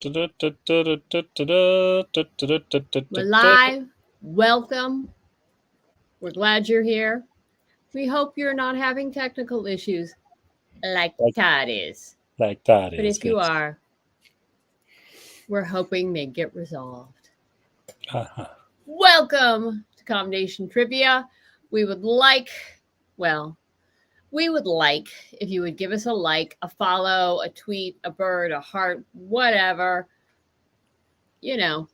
We're live. Welcome. We're glad you're here. We hope you're not having technical issues like Todd is. Like that But is if you good. are, we're hoping they get resolved. Welcome to Combination Trivia. We would like, well, we would like if you would give us a like, a follow, a tweet, a bird, a heart, whatever. You know,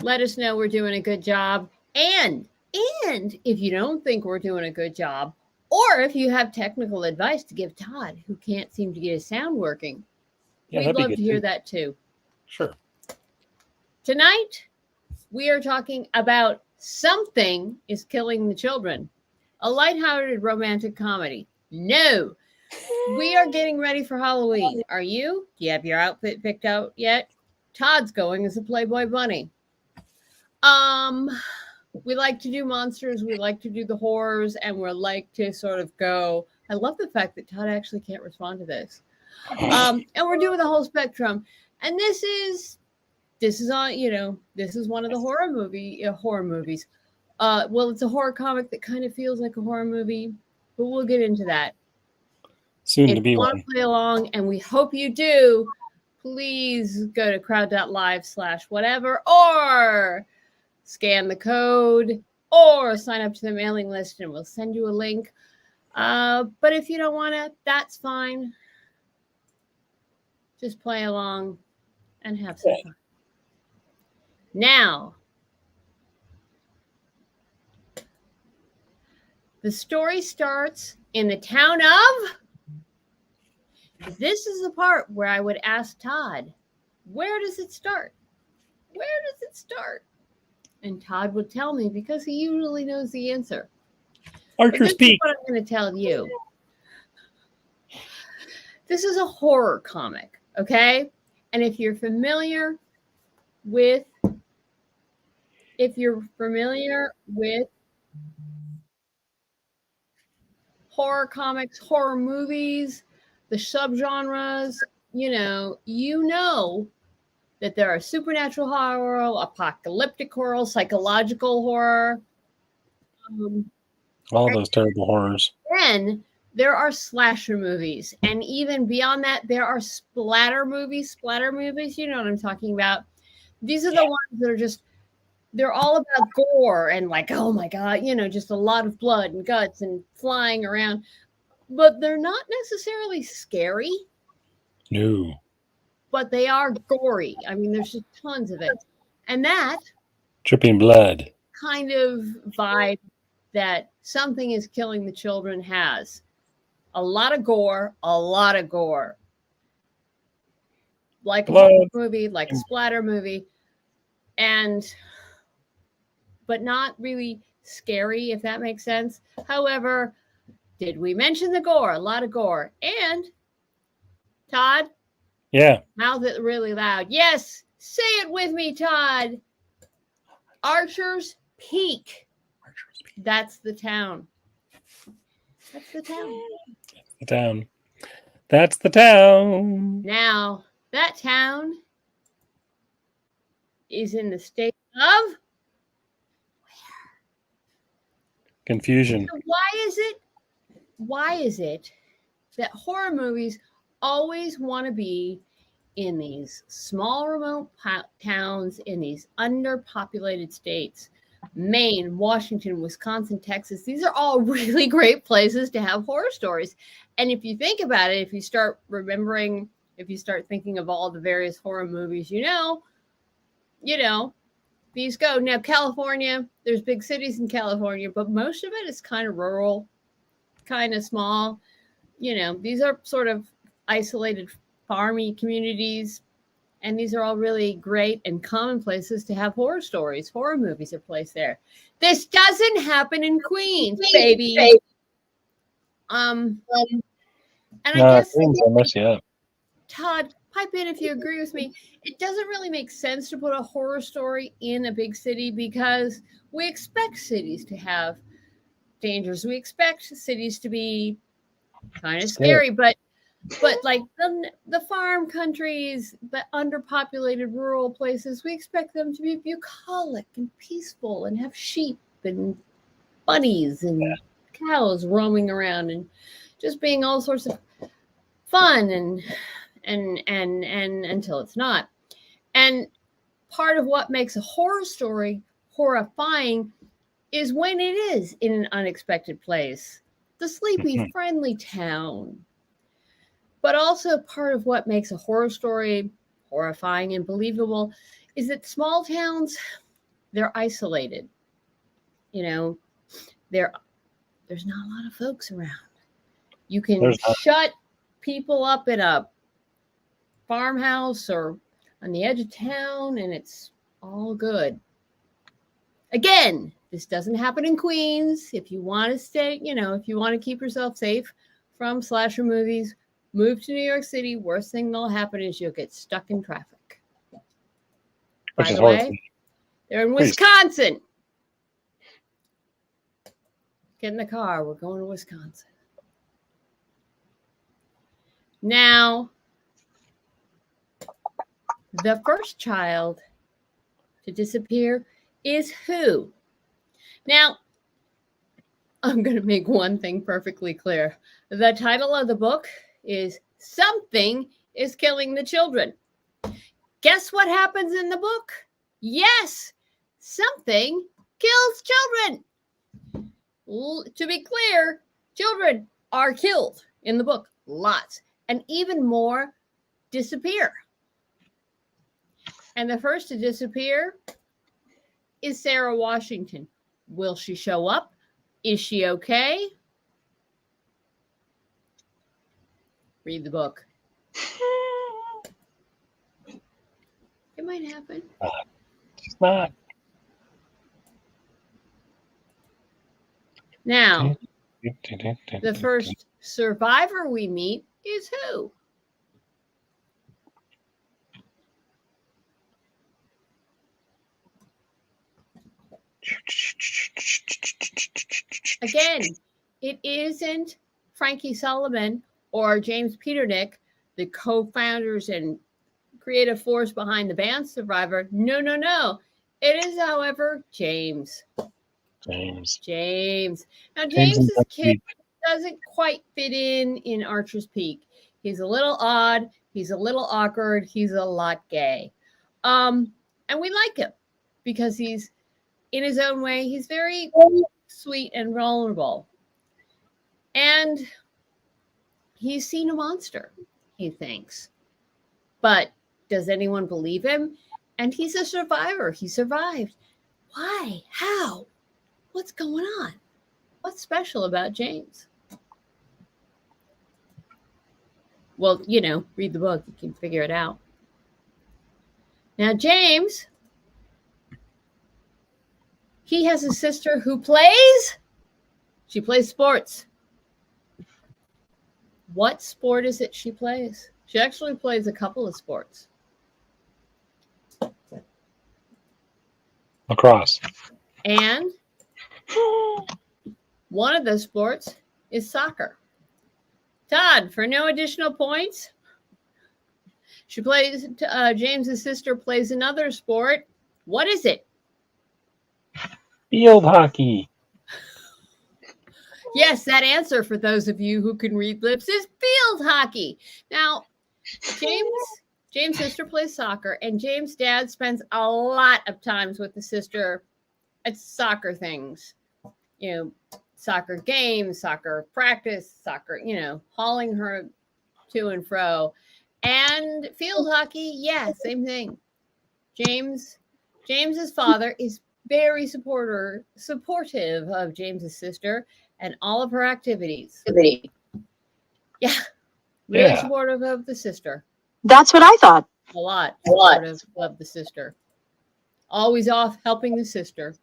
let us know we're doing a good job. And if you don't think we're doing a good job, or if you have technical advice to give Todd, who can't seem to get his sound working, we'd love to hear that too. Sure. Tonight, we are talking about Something is Killing the Children, a lighthearted romantic comedy. No, we are getting ready for Halloween. Are you? Do you have your outfit picked out yet? Todd's going as a Playboy bunny. We like to do monsters, we like to do the horrors, and we like to sort of go. I love the fact that Todd actually can't respond to this. And we're doing the whole spectrum. And this is on, this is one of the horror movies. Well, it's a horror comic that kind of feels like a horror movie, but we'll get into that. Soon if to be you want one. to play along, and we hope you do, please go to crowd.live/whatever, or scan the code, or sign up to the mailing list and we'll send you a link. But if you don't want to, that's fine. Just play along and have some fun. Now, the story starts in the town of... This is the part where I would ask Todd, where does it start? Where does it start? And Todd would tell me because he usually knows the answer. Archer's Peak. What I'm going to tell you. This is a horror comic, okay? And if you're familiar with horror comics, horror movies, the subgenres, you know that there are supernatural horror, apocalyptic horror, psychological horror. All those terrible horrors. Then there are slasher movies. And even beyond that, there are splatter movies. You know what I'm talking about. These are the ones that are just, they're all about gore and like, oh my God, just a lot of blood and guts and flying around. But they're not necessarily scary. No. But they are gory. I mean, there's just tons of it. And that dripping blood kind of vibe that Something is Killing the Children has. A lot of gore. Like a horror movie, like a splatter movie. But not really scary, if that makes sense. However, did we mention the gore? A lot of gore. And, Todd? Yeah. Mouth it really loud. Yes, say it with me, Todd. Archer's Peak. That's the town. That's the town. Now, that town is in the state of... Confusion. So why is it that horror movies always want to be in these small remote towns, in these underpopulated states? Maine, Washington, Wisconsin, Texas. These are all really great places to have horror stories. And if you think about it, if you start thinking of all the various horror movies, these go. Now, California, there's big cities in California, but most of it is kind of rural, kind of small. These are sort of isolated farmy communities. And these are all really great and common places to have horror stories. Horror movies are placed there. This doesn't happen in Queens, baby. And I guess I'll mess you up. Todd, pipe in if you agree with me. It doesn't really make sense to put a horror story in a big city because we expect cities to have dangers. We expect cities to be kind of scary, but But like the farm countries, the underpopulated rural places, we expect them to be bucolic and peaceful and have sheep and bunnies and cows roaming around and just being all sorts of fun and until it's not. And part of what makes a horror story horrifying is when it is in an unexpected place, the sleepy, friendly town. But also part of what makes a horror story horrifying and believable is that small towns, they're isolated. You know, there's not a lot of folks around. You can shut people up in a farmhouse or on the edge of town and it's all good. Again, this doesn't happen in Queens. If you want to stay, if you want to keep yourself safe from slasher movies, move to New York City. Worst thing that'll happen is you'll get stuck in traffic. By the way, they're in Wisconsin. Get in the car. We're going to Wisconsin. Now, the first child to disappear is who? Now, I'm going to make one thing perfectly clear. The title of the book is Something is Killing the Children. Guess what happens in the book? Yes, something kills children. To be clear, children are killed in the book. Lots. And even more disappear. And the first to disappear is Sarah Washington. Will she show up? Is she okay? Read the book. It might happen. She's not. Now, the first survivor we meet is who? Again, it isn't Frankie Sullivan or James Peternick, the co-founders and creative force behind the band Survivor. No. It is, however, James. Now, James's kid doesn't quite fit in Archer's Peak. He's a little odd. He's a little awkward. He's a lot gay. And we like him because he's, in his own way, he's very sweet and vulnerable. And he's seen a monster, he thinks. But does anyone believe him? And he's a survivor. He survived. Why? How? What's going on? What's special about James? Well, read the book. You can figure it out. Now, James, he has a sister who plays. She plays sports. What sport is it she plays? She actually plays a couple of sports. Lacrosse. And one of those sports is soccer. Todd, for no additional points, she plays. James's sister plays another sport. What is it? Field hockey. Yes, that answer for those of you who can read lips is field hockey. Now, James' sister plays soccer, and James' dad spends a lot of times with the sister at soccer things. Soccer games, soccer practice, soccer, hauling her to and fro. And field hockey, yeah, same thing. James's father is very supportive of James's sister and all of her activities. Yeah, really supportive of the sister. That's what I thought. A lot supportive of the sister. Always off helping the sister.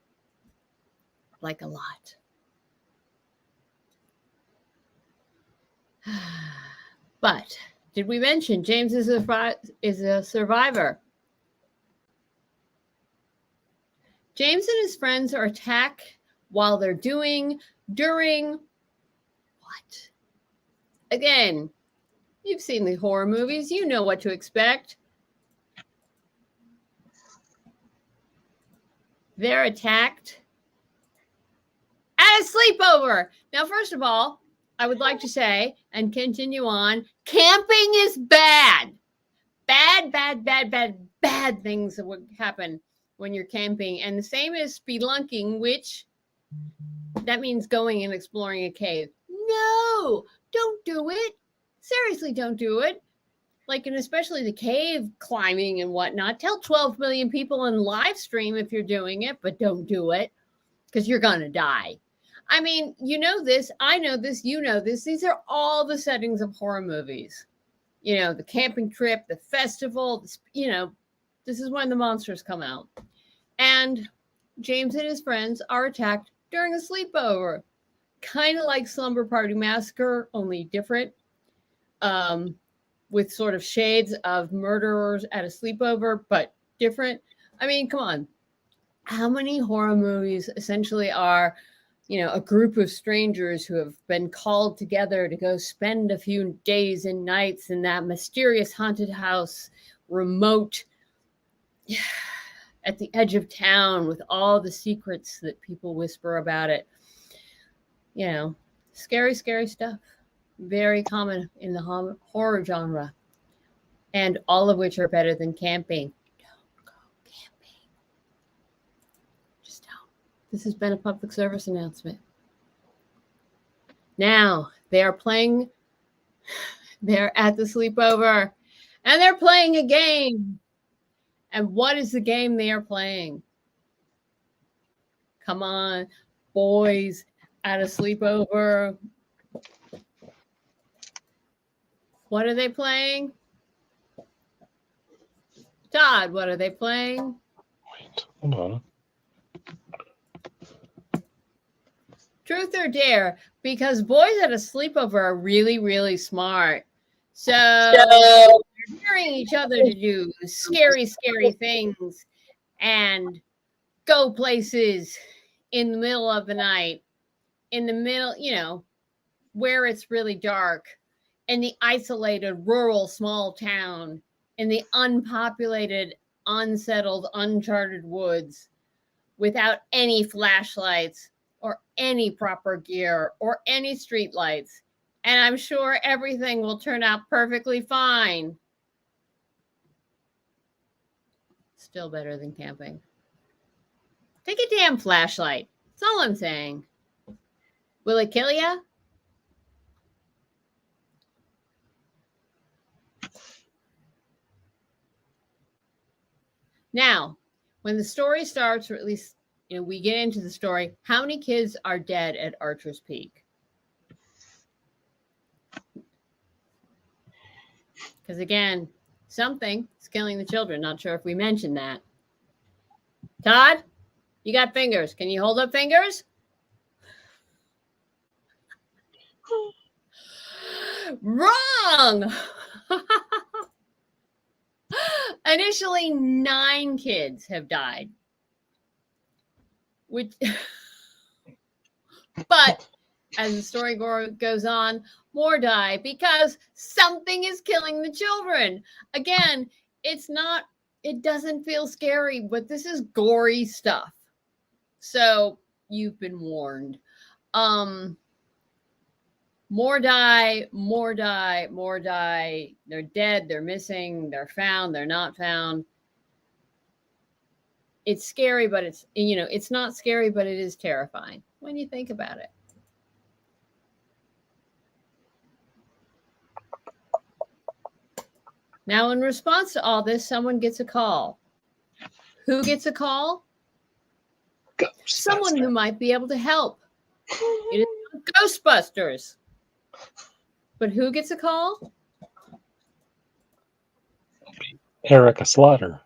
Like a lot. But did we mention James is a survivor? James and his friends are attacked while they're during what? Again, You've seen the horror movies. You know what to expect. They're attacked at a sleepover. Now, first of all, I would like to say and continue on, camping is bad. Bad things that would happen when you're camping. And the same as spelunking, which that means going and exploring a cave. No, don't do it. Seriously, don't do it. Like, and especially the cave climbing and whatnot. Tell 12 million people in live stream if you're doing it, but don't do it because you're going to die. I mean, you know this, I know this, you know this. These are all the settings of horror movies. You know, the camping trip, the festival, you know, this is when the monsters come out. And James and his friends are attacked during a sleepover. Kind of like Slumber Party Massacre, only different. With sort of shades of murderers at a sleepover, but different. I mean, come on. How many horror movies essentially are, you know, a group of strangers who have been called together to go spend a few days and nights in that mysterious haunted house, remote, at the edge of town with all the secrets that people whisper about it. You know, scary, scary stuff. Very common in the horror genre, and all of which are better than camping. Don't go camping. Just don't. This has been a public service announcement. Now, they're at the sleepover, and they're playing a game. And what is the game they are playing? Come on, boys at a sleepover. What are they playing? Todd, what are they playing? Wait, hold on. Truth or dare? Because boys at a sleepover are really, really smart. So they're daring each other to do scary, scary things and go places in the middle of the night, in the middle, you know, where it's really dark, in the isolated, rural, small town, in the unpopulated, unsettled, uncharted woods, without any flashlights or any proper gear or any street lights. And I'm sure everything will turn out perfectly fine. Still better than camping. Take a damn flashlight. That's all I'm saying. Will it kill you? Now, when the story starts, or at least, you know, we get into the story, how many kids are dead at Archer's Peak? Because again, something is killing the children. Not sure if we mentioned that. Todd, you got fingers. Can you hold up fingers? Wrong. Initially, 9 kids have died. Which, but as the story goes on, more die because something is killing the children. Again, it doesn't feel scary, but this is gory stuff. So you've been warned. More die. They're dead, they're missing, they're found, they're not found. It's scary, but it's not scary, but it is terrifying when you think about it. Now, in response to all this, someone gets a call. Who gets a call? Someone who might be able to help. It is Ghostbusters. But who gets a call? Erica Slaughter.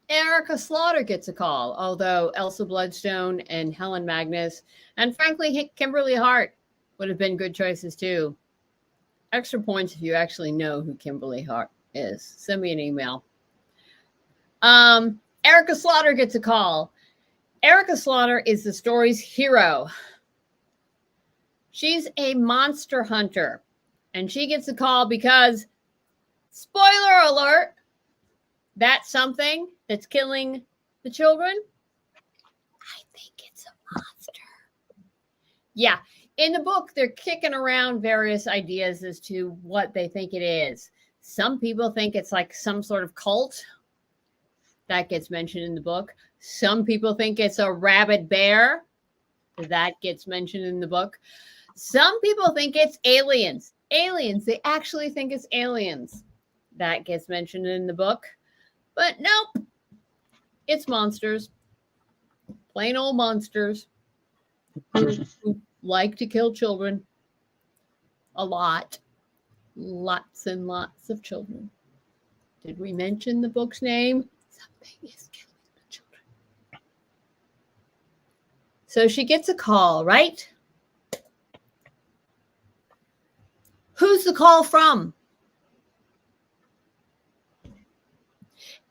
Erica Slaughter gets a call, although Elsa Bloodstone and Helen Magnus, and frankly, Kimberly Hart would have been good choices too. Extra points if you actually know who Kimberly Hart is. Send me an email. Erica Slaughter gets a call. Erica Slaughter is the story's hero. She's a monster hunter, and she gets a call because, spoiler alert, that's something that's killing the children. I think it's a monster. Yeah. In the book, they're kicking around various ideas as to what they think it is. Some people think it's like some sort of cult. That gets mentioned in the book. Some people think it's a rabid bear. That gets mentioned in the book. Some people think it's aliens. Aliens. They actually think it's aliens. That gets mentioned in the book. But nope. It's monsters. Plain old monsters who like to kill children. A lot. Lots and lots of children. Did we mention the book's name? Something is killing the children. So she gets a call, right? Who's the call from?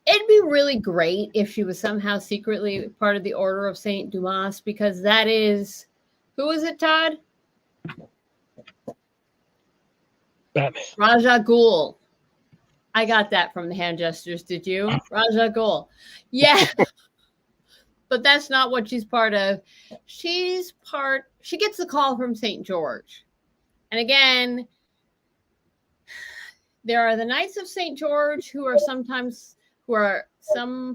It'd be really great if she was somehow secretly part of the Order of Saint Dumas, because that is, who is it, Todd? Batman. Raja Ghul. I got that from the hand gestures. Did you? Raja Ghul. Yeah. But that's not what she's part of. She gets the call from St. George. And again, there are the Knights of St. George who are some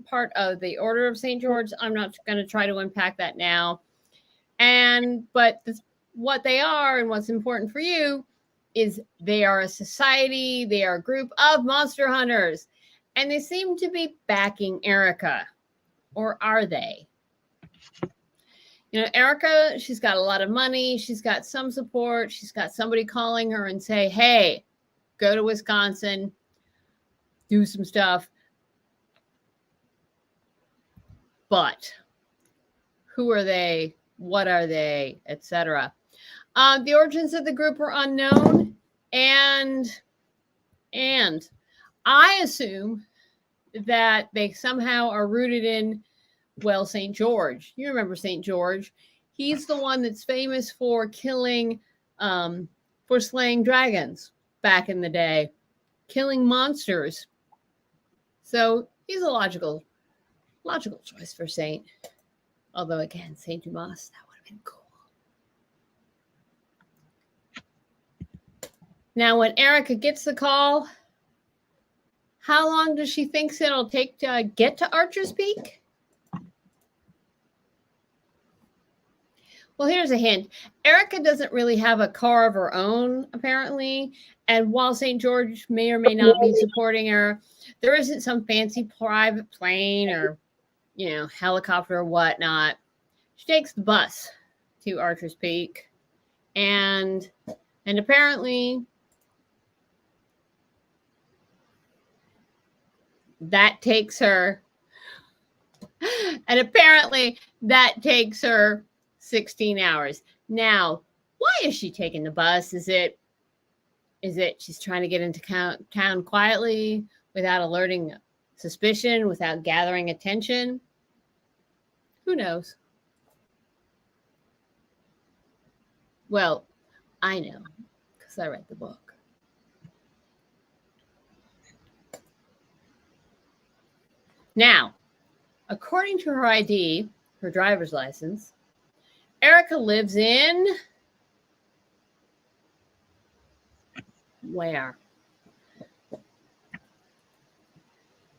part of the Order of St. George. I'm not going to try to unpack that now. But what they are and what's important for you is they are a society, they are a group of monster hunters, and they seem to be backing Erica. Or are they? You know, Erica, she's got a lot of money, she's got some support, she's got somebody calling her and say, hey, go to Wisconsin, do some stuff. But who are they? What are they? Etc. The origins of the group are unknown, and I assume that they somehow are rooted in, well, St. George. You remember St. George? He's the one that's famous for for slaying dragons back in the day, killing monsters. So he's a logical choice for Saint. Although again, Saint Dumas, that would have been cool. Now, when Erica gets the call, how long does she think it'll take to get to Archer's Peak? Well, here's a hint. Erica doesn't really have a car of her own, apparently. And while St. George may or may not be supporting her, there isn't some fancy private plane or, helicopter or whatnot. She takes the bus to Archer's Peak. And apparently that takes her 16 hours. Now, why is she taking the bus? Is it she's trying to get into town quietly without alerting suspicion, without gathering attention? Who knows? Well, I know because I read the book. Now, according to her ID, her driver's license, Erica lives in where?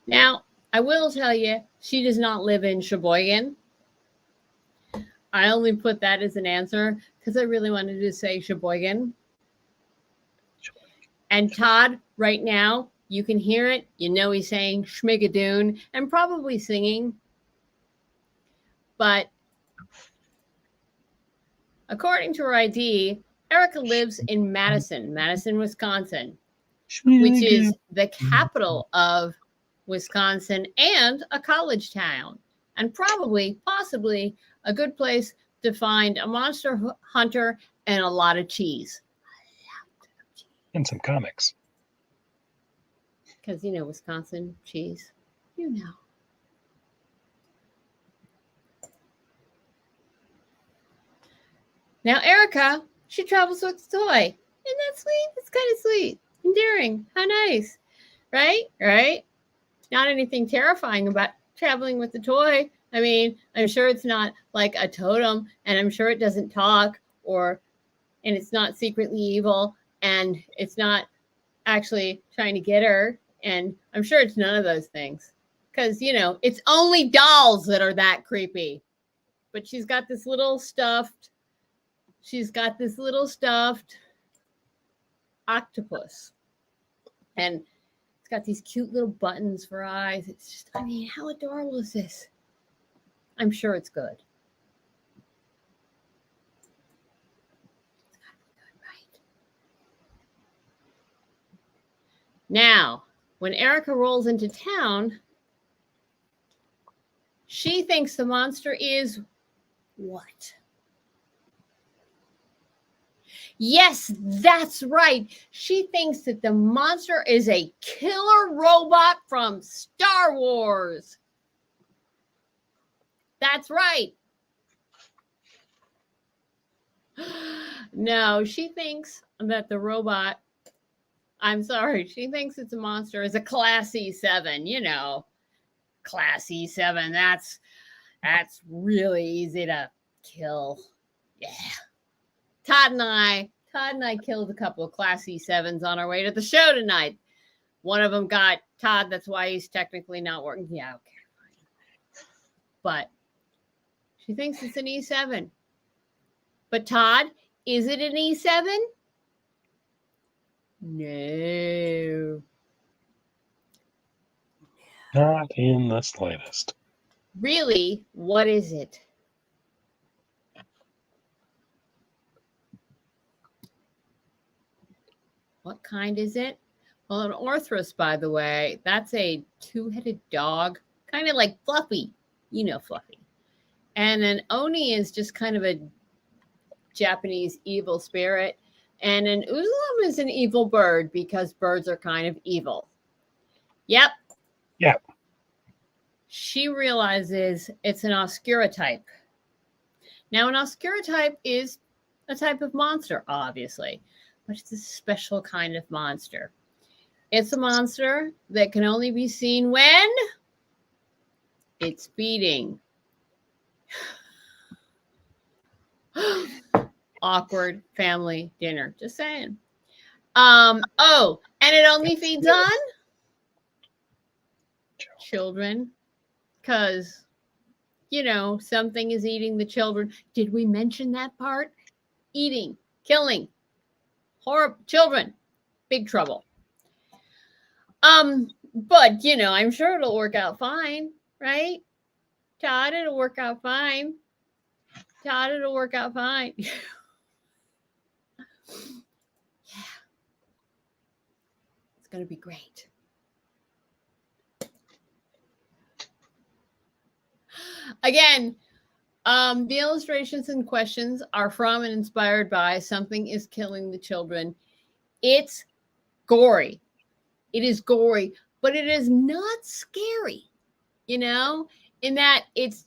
Now, I will tell you, she does not live in Sheboygan. I only put that as an answer because I really wanted to say Sheboygan. And Todd, right now, you can hear it. You know he's saying Schmigadoon and probably singing. But according to her ID, Erica lives in Madison, Wisconsin, which is the capital of Wisconsin and a college town, and possibly a good place to find a monster hunter and a lot of cheese. And some comics. Because, Wisconsin cheese, Now, Erica She travels with the toy. Isn't that sweet? It's kind of sweet. Endearing. How nice. Right? Right? Not anything terrifying about traveling with the toy. I mean, I'm sure it's not like a totem, and I'm sure it doesn't talk, and it's not secretly evil, and it's not actually trying to get her. And I'm sure it's none of those things. Because, it's only dolls that are that creepy. But she's got this little stuffed octopus. And it's got these cute little buttons for eyes. It's just, I mean, how adorable is this? I'm sure it's good. It's got to be good, right? Now, when Erica rolls into town, she thinks the monster is what? Yes, that's right. She thinks that the monster is a killer robot from Star Wars. That's right. No, she thinks that the robot, she thinks it's a monster, is a Class E7, Class E7. That's really easy to kill. Yeah. Todd and I killed a couple of Class E7s on our way to the show tonight. One of them got Todd. That's why he's technically not working. Yeah, okay. But she thinks it's an E7. But Todd, is it an E7? No. Not in the slightest. Really? What is it? What kind is it? Well, an Orthros, by the way, that's a two-headed dog, kind of like Fluffy. Fluffy. And an Oni is just kind of a Japanese evil spirit. And an Uzlam is an evil bird because birds are kind of evil. Yep. Yep. She realizes it's an Oscura type. Now, an Oscura type is a type of monster, obviously, but it's a special kind of monster. It's a monster that can only be seen when it's feeding. Awkward family dinner. Just saying. And it only feeds on children because, something is eating the children. Did we mention that part? Eating, killing, horrible children, big trouble. But I'm sure it'll work out fine, right? Todd, it'll work out fine. Todd, it'll work out fine. Yeah. It's going to be great. Again, the illustrations and questions are from and inspired by Something is Killing the Children. It's gory. It is gory, but it is not scary, in that it's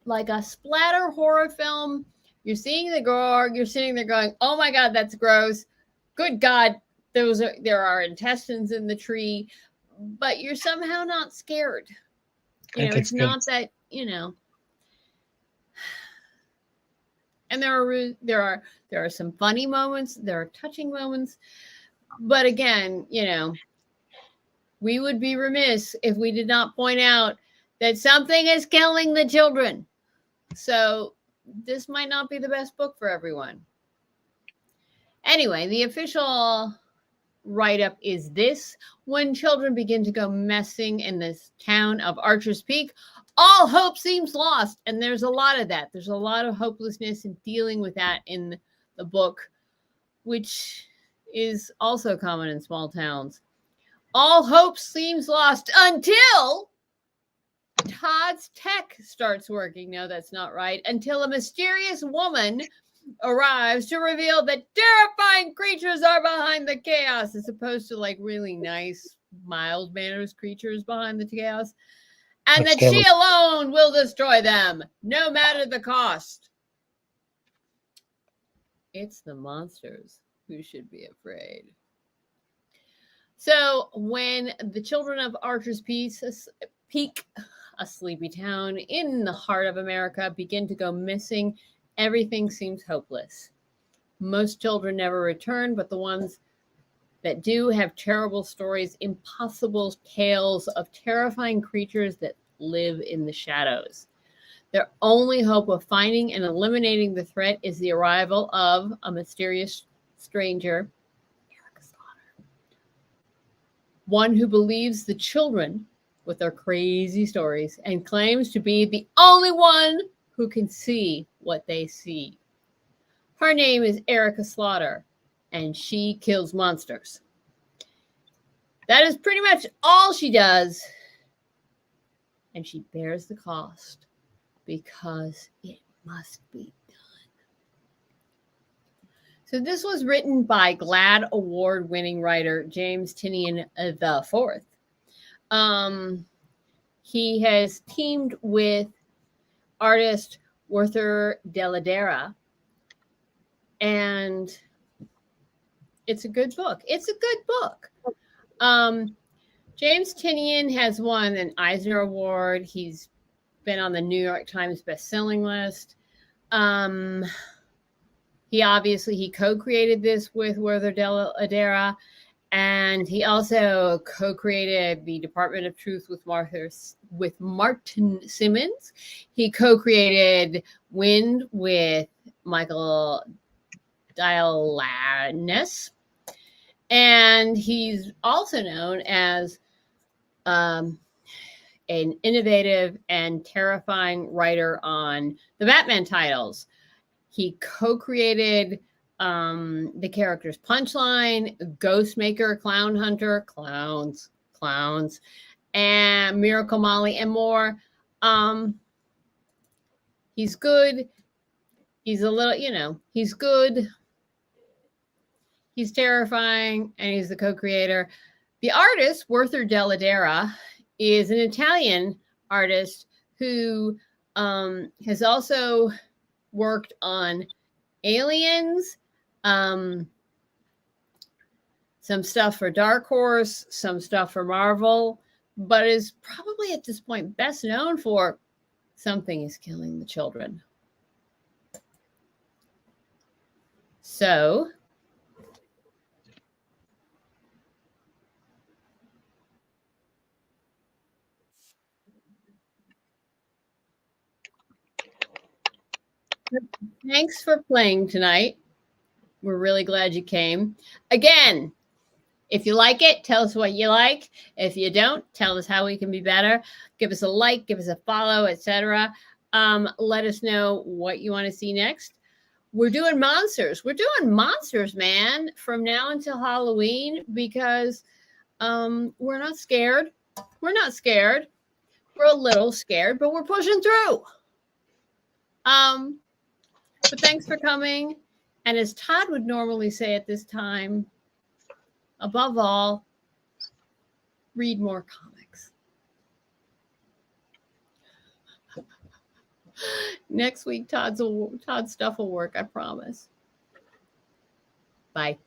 like a splatter horror film. You're seeing the gore, you're sitting there going, oh my God, that's gross. Good God, there are intestines in the tree, but you're somehow not scared. It's not that, and there are some funny moments, there are touching moments, but again, we would be remiss if we did not point out that something is killing the children. So this might not be the best book for everyone. Anyway, the official write-up is this: when children begin to go missing in this town of Archer's Peak, all hope seems lost. And there's a lot of that. There's a lot of hopelessness in dealing with that in the book, which is also common in small towns. All hope seems lost until Todd's tech starts working. No, that's not right. Until a mysterious woman arrives to reveal that terrifying creatures are behind the chaos, as opposed to like really nice, mild manners creatures behind the chaos, and that she alone will destroy them, no matter the cost. It's the monsters who should be afraid. So when the children of Archer's Peak, a sleepy town in the heart of America, begin to go missing, everything seems hopeless. Most children never return, but the ones that do have terrible stories, impossible tales of terrifying creatures that live in the shadows. Their only hope of finding and eliminating the threat is the arrival of a mysterious stranger, Erica Slaughter, one who believes the children with their crazy stories and claims to be the only one who can see what they see. Her name is Erica Slaughter, and she kills monsters. That is pretty much all she does. And she bears the cost because it must be done. So this was written by GLAAD award-winning writer James Tynion IV. He has teamed with artist Werther Dell'Edera, and it's a good book. It's a good book. James Tynion has won an Eisner Award. He's been on the New York Times bestselling list. He co-created this with Werther Dell'Edera, and he also co-created the Department of Truth with Martin Simmons. He co-created Wind with Michael Diallanis. And he's also known as an innovative and terrifying writer on the Batman titles. He co-created the characters Punchline, Ghostmaker, Clown Hunter, Clowns, and Miracle Molly, and more. He's good. He's a little, he's good. He's terrifying, and he's the co-creator. The artist, Werther Dell'Edera, is an Italian artist who has also worked on Aliens, some stuff for Dark Horse, some stuff for Marvel, but is probably at this point best known for Something is Killing the Children. So thanks for playing tonight. We're really glad you came. Again, if you like it, tell us what you like. If you don't, tell us how we can be better. Give us a like, give us a follow, etc. Let us know what you want to see next. We're doing monsters. We're doing monsters, man, from now until Halloween, because we're not scared. We're not scared. We're a little scared, but we're pushing through. But thanks for coming. And as Todd would normally say at this time, above all, read more comics. Next week, Todd's stuff will work, I promise. Bye.